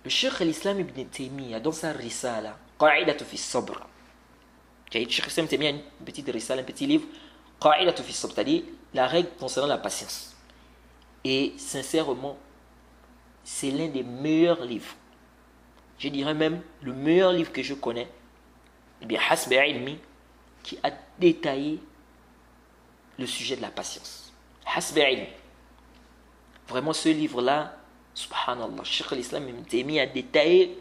Le Cheikh al-Islam ibn Taymiyyah, dans sa risala, Qa'idatu fi sabr. Le Cheikh al-Islam ibn Taymiyyah a une petite risala, un petit livre, Qa'idatu fi sabr, c'est-à-dire la règle concernant la patience. Et sincèrement, c'est l'un des meilleurs livres. Je dirais même le meilleur livre que je connais, eh bien, Hasbi Ilmi, qui a détaillé le sujet de la patience. Hasbi Ilmi. Vraiment, ce livre-là, subhanallah, Cheikh al-Islam ibn Taymiyyah a détaillé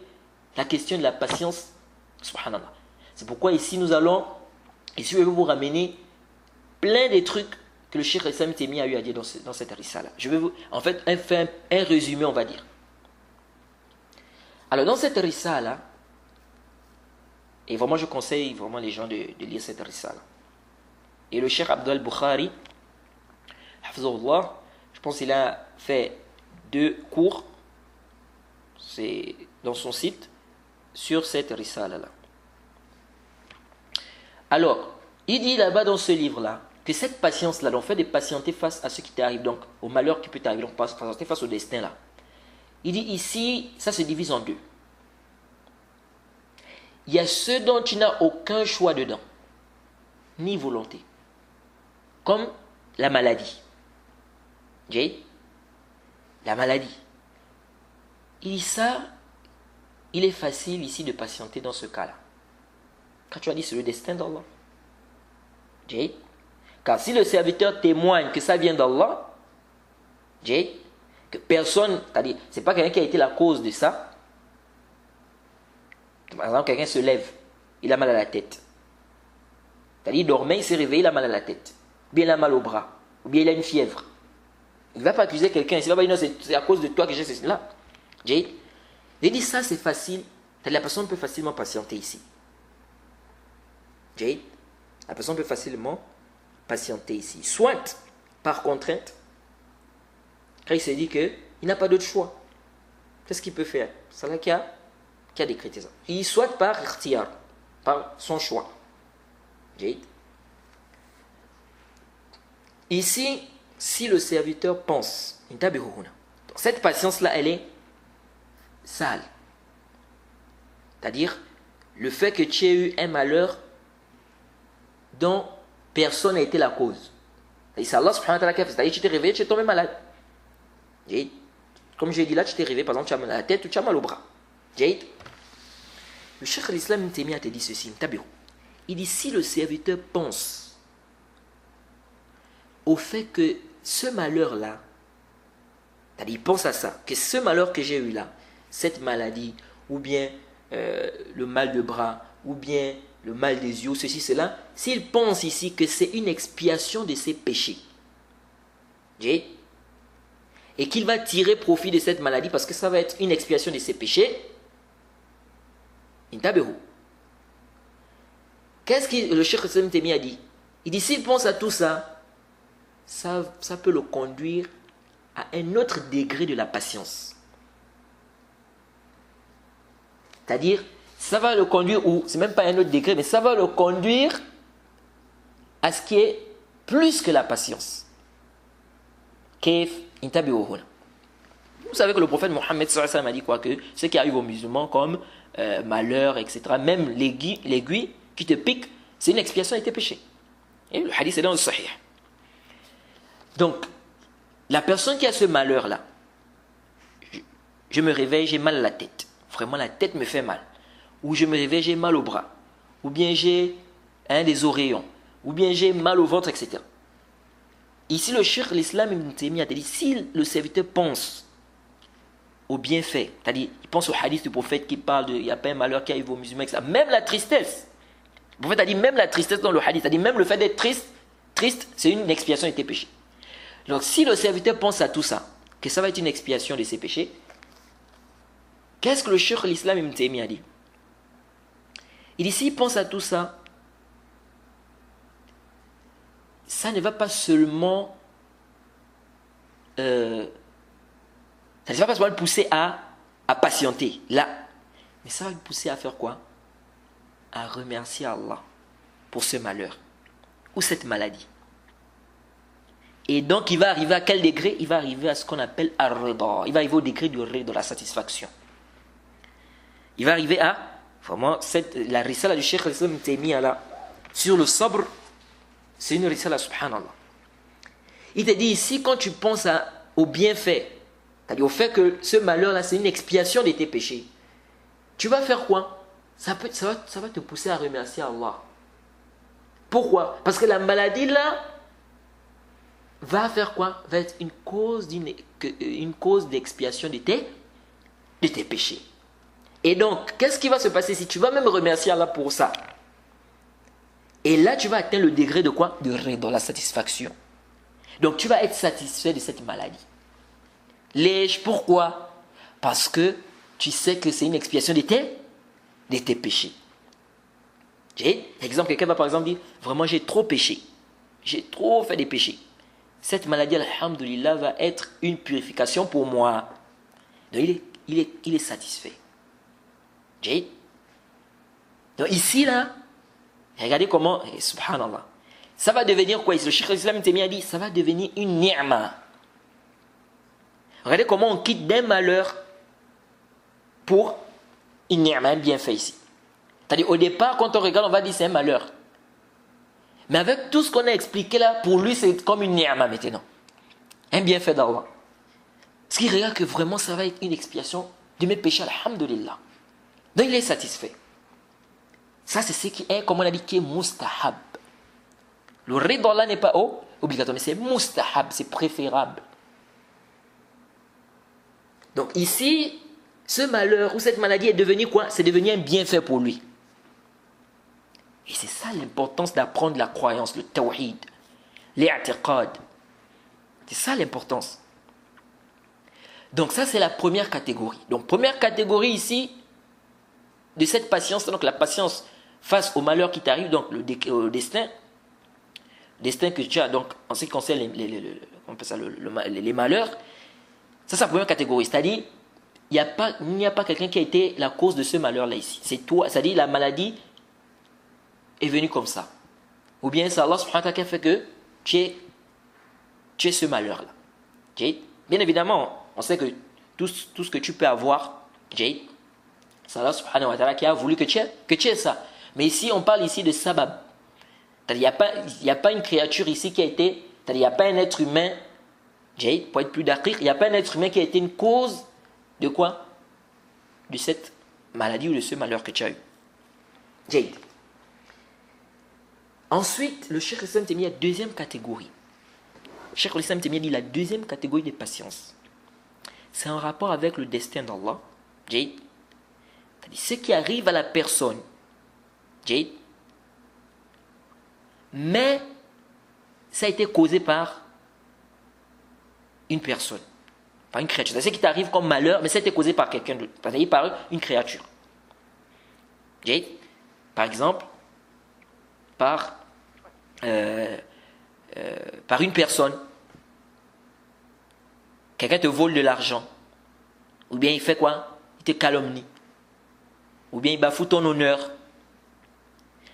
la question de la patience, subhanallah. C'est pourquoi ici nous allons, ici je vais vous ramener plein de trucs que le Cheikh al-Islam ibn Taymiyyah a eu à dire dans cette risala. Je vais vous, en fait, faire un résumé, on va dire. Alors dans cette risala, et vraiment je conseille vraiment les gens de lire cette risala. Et le Cheikh Abdul Bukhari, hafizahullah, je pense qu'il a fait 2 cours, c'est dans son site, sur cette risala-là. Alors, il dit là-bas dans ce livre-là, que cette patience-là, donc fait de patienter face à ce qui t'arrive, donc au malheur qui peut t'arriver, donc patienter face au destin-là. Il dit ici, ça se divise en 2. Il y a ceux dont tu n'as aucun choix dedans, ni volonté, comme la maladie. La maladie. Il dit ça, il est facile ici de patienter dans ce cas-là. Quand tu as dit c'est le destin d'Allah. Car si le serviteur témoigne que ça vient d'Allah, que personne, c'est-à-dire, c'est pas quelqu'un qui a été la cause de ça. Par exemple, quelqu'un se lève, il a mal à la tête. C'est-à-dire, il dormait, il s'est réveillé, il a mal à la tête. Ou bien il a mal au bras. Ou bien il a une fièvre. Il ne va pas accuser quelqu'un. Il ne va pas dire non, c'est à cause de toi que j'ai cela. Il dit ça, c'est facile. La personne peut facilement patienter ici. La personne peut facilement patienter ici. Soit par contrainte, quand il s'est dit qu'il n'a pas d'autre choix. Qu'est-ce qu'il peut faire? C'est là qu'il a décrété ça. Il soit par ikhtiyar, par son choix. Ici, si le serviteur pense, cette patience-là, elle est sale. C'est-à-dire, le fait que tu aies eu un malheur dont personne n'a été la cause. C'est Allah subhanahu wa ta'ala qui a fait. C'est-à-dire, tu t'es réveillé, tu es tombé malade. Comme j'ai dit là, tu t'es réveillé, par exemple, tu as mal à la tête ou tu as mal au bras. Le Cheikh al-Islam ibn Taymiyyah te dit ceci. Il dit, si le serviteur pense au fait que ce malheur-là, c'est-à-dire il pense à ça, que ce malheur que j'ai eu là, cette maladie, ou bien le mal de bras, ou bien le mal des yeux, ceci, cela, s'il pense ici que c'est une expiation de ses péchés, et qu'il va tirer profit de cette maladie parce que ça va être une expiation de ses péchés, qu'est-ce que le Cheikh al-Islam ibn Taymiyyah a dit? Il dit, s'il pense à tout ça, ça peut le conduire à un autre degré de la patience. C'est-à-dire, ça va le conduire, ou c'est même pas un autre degré, mais ça va le conduire à ce qui est plus que la patience. Vous savez que le prophète Mohammed a dit quoi? Que ce qui arrive aux musulmans comme malheur, etc., même l'aiguille qui te pique, c'est une expiation de tes péchés. Et le hadith est dans le sahih. Donc, la personne qui a ce malheur-là, je me réveille, j'ai mal à la tête. Vraiment, la tête me fait mal. Ou je me réveille, j'ai mal au bras. Ou bien j'ai des oreillons. Ou bien j'ai mal au ventre, etc. Ici, le Cheikh l'Islam ibn Taymiyyah a dit, si le serviteur pense au bienfait, c'est-à-dire, il pense au hadith du prophète qui parle de, il n'y a pas un malheur qui arrive aux musulmans, etc. Même la tristesse. Le prophète a dit, même la tristesse dans le hadith, c'est-à-dire, même le fait d'être triste, c'est une expiation de tes péchés. Donc, si le serviteur pense à tout ça, que ça va être une expiation de ses péchés, qu'est-ce que le Cheikh l'Islam ibn Taymiyyah a dit? Il dit, s'il pense à tout ça, ça ne va pas seulement ça ne va pas seulement le pousser à patienter, là, mais ça va le pousser à faire quoi? À remercier Allah pour ce malheur ou cette maladie. Et donc il va arriver à quel degré? Il va arriver à ce qu'on appelle ar-rida. Il va arriver au degré du rida, de la satisfaction. Il va arriver à, vraiment, la risala du Cheikh al-Islam Taymiyyah là, sur le sabr, c'est une risala, subhanallah. Il te dit ici, quand tu penses au bienfait, c'est-à-dire au fait que ce malheur-là, c'est une expiation de tes péchés, tu vas faire quoi? Ça va te pousser à remercier Allah. Pourquoi? Parce que la maladie là va faire quoi? Va être une cause d'expiation de tes péchés. Et donc, qu'est-ce qui va se passer si tu vas même remercier Allah pour ça? Et là, tu vas atteindre le degré de quoi? De la satisfaction. Donc, tu vas être satisfait de cette maladie. Pourquoi? Parce que tu sais que c'est une expiation de tes péchés. Exemple, quelqu'un va par exemple dire, vraiment j'ai trop péché. J'ai trop fait des péchés. Cette maladie, alhamdoulilah, va être une purification pour moi. Donc, il est satisfait. Donc ici, là, regardez comment, subhanallah, ça va devenir quoi? Le Cheikh al-Islam Taymiyyah dit, ça va devenir une ni'ma. Regardez comment on quitte d'un malheur pour une ni'ma, un bienfait ici. C'est-à-dire, au départ, quand on regarde, on va dire c'est un malheur. Mais avec tout ce qu'on a expliqué là, pour lui, c'est comme une ni'ma maintenant. Un bienfait d'Allah. Parce qu'il regarde que vraiment, ça va être une expiation de mes péchés, alhamdulillah. Donc, il est satisfait. Ça, c'est ce qui est, comme on a dit, qui est mustahab. Le ridha là n'est pas obligatoire, mais c'est mustahab, c'est préférable. Donc ici, ce malheur ou cette maladie est devenue quoi? C'est devenu un bienfait pour lui. Et c'est ça l'importance d'apprendre la croyance, le tawhid, l'i'tiqad. C'est ça l'importance. Donc ça, c'est la première catégorie. Donc première catégorie ici, de cette patience, donc la patience face au malheur qui t'arrive, donc le destin que tu as, donc en ce qui concerne les malheurs, ça c'est la première catégorie. C'est-à-dire, il n'y a pas quelqu'un qui a été la cause de ce malheur-là ici. C'est toi, c'est-à-dire la maladie est venue comme ça. Ou bien c'est Allah subhanahu wa ta'ala qui a fait que tu es ce malheur-là. Bien évidemment, on sait que tout ce que tu peux avoir, c'est Allah subhanahu wa ta'ala qui a voulu que tu aies ça. Mais ici, on parle ici de sabab. Il n'y a pas une créature ici qui a été, il n'y a pas un être humain, pour être plus d'accord, il n'y a pas un être humain qui a été une cause de quoi? De cette maladie ou de ce malheur que tu as eu. Ensuite, le Cheikh al-Islam Taymiyyah, deuxième catégorie. Le Cheikh al-Islam Taymiyyah dit la deuxième catégorie de patience. C'est en rapport avec le destin d'Allah. C'est-à-dire ce qui arrive à la personne. Mais ça a été causé par une personne, par une créature. C'est ce qui t'arrive comme malheur, mais ça a été causé par quelqu'un d'autre, c'est-à-dire par une créature. Par exemple, par une personne. Quelqu'un te vole de l'argent. Ou bien il fait quoi? Il te calomnie. Ou bien il bafoue ton honneur.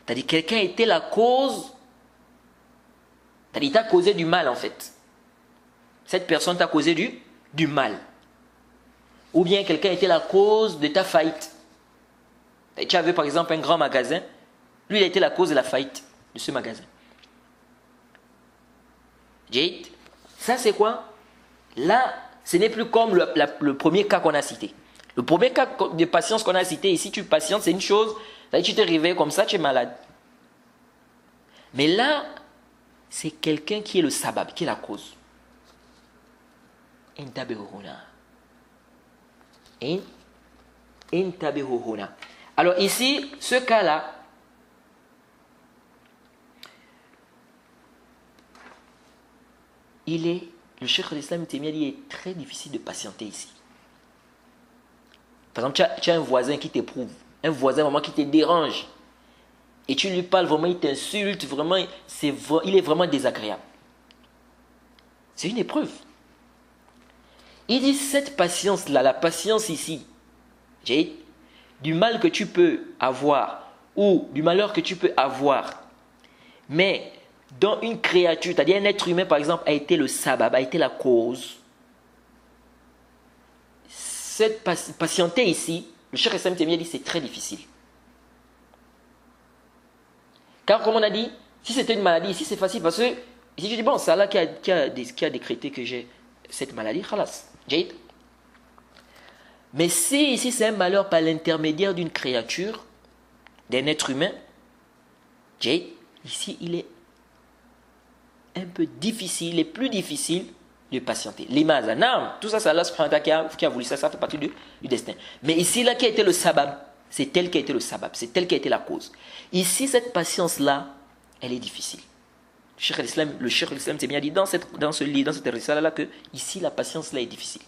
C'est-à-dire quelqu'un a été la cause. C'est-à-dire il t'a causé du mal en fait. Cette personne t'a causé du mal. Ou bien quelqu'un a été la cause de ta faillite. Tu avais par exemple un grand magasin. Lui il a été la cause de la faillite de ce magasin. Ça c'est quoi? Là, ce n'est plus comme le premier cas qu'on a cité. Le premier cas de patience qu'on a cité ici, tu patientes, c'est une chose. Tu t'es réveillé comme ça, tu es malade. Mais là, c'est quelqu'un qui est le sabab, qui est la cause. Alors ici, ce cas-là, le Cheikh al-Islam Taymiyyah est très difficile de patienter ici. Par exemple, tu as un voisin qui t'éprouve, un voisin vraiment qui te dérange, et tu lui parles vraiment, il t'insulte, vraiment, il est vraiment désagréable. C'est une épreuve. Il dit cette patience-là, la patience ici, du mal que tu peux avoir, ou du malheur que tu peux avoir, mais dans une créature, c'est-à-dire un être humain par exemple, a été le sabab, a été la cause. Cette patienter ici, Le Cheikh Islam Taymiyyah dit c'est très difficile. Car comme on a dit, si c'était une maladie, ici c'est facile parce que ici je dis bon, c'est Allah qui a décrété que j'ai cette maladie, khalas, jayid. Mais si ici c'est un malheur par l'intermédiaire d'une créature, d'un être humain, jayid, ici il est un peu difficile, il est plus difficile de patienter. L'imaz, tout ça c'est Allah subhanahu wa ta'ala qui a voulu ça, ça fait partie du destin. Mais ici là qui a été le sabab, c'est elle qui a été le sabab, c'est elle qui a été la cause. Ici, cette patience-là, elle est difficile. Le Cheikh al-Islam, c'est bien dit dans ce livre, dans cette risale-là, que ici, la patience-là est difficile.